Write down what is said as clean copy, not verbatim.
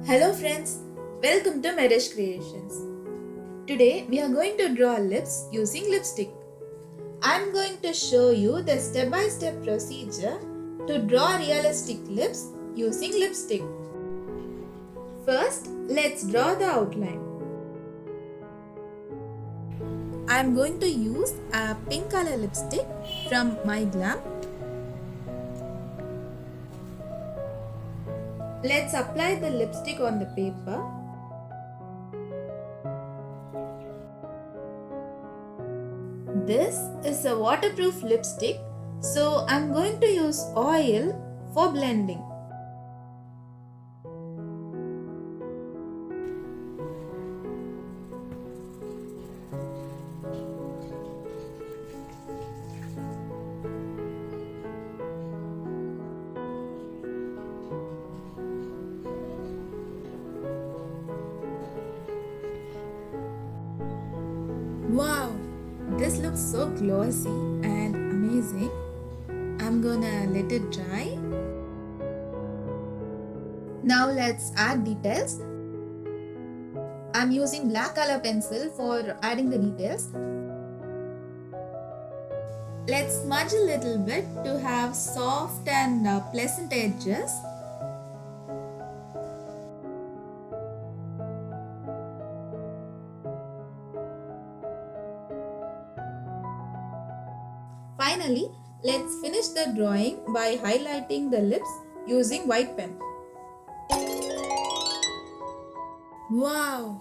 Hello friends, welcome to Merrish Creations. Today we are going to draw lips using lipstick. I am going to show you the step-by-step procedure to draw realistic lips using lipstick. First, let's draw the outline. I am going to use a pink color lipstick from My Glam. Let's apply the lipstick on the paper. This is a waterproof lipstick, so I'm going to use oil for blending. Wow, this looks so glossy and amazing. I'm gonna let it dry. Now let's add details. I'm using black color pencil for adding the details. Let's smudge a little bit to have soft and pleasant edges. Finally, let's finish the drawing by highlighting the lips using white pen. Wow,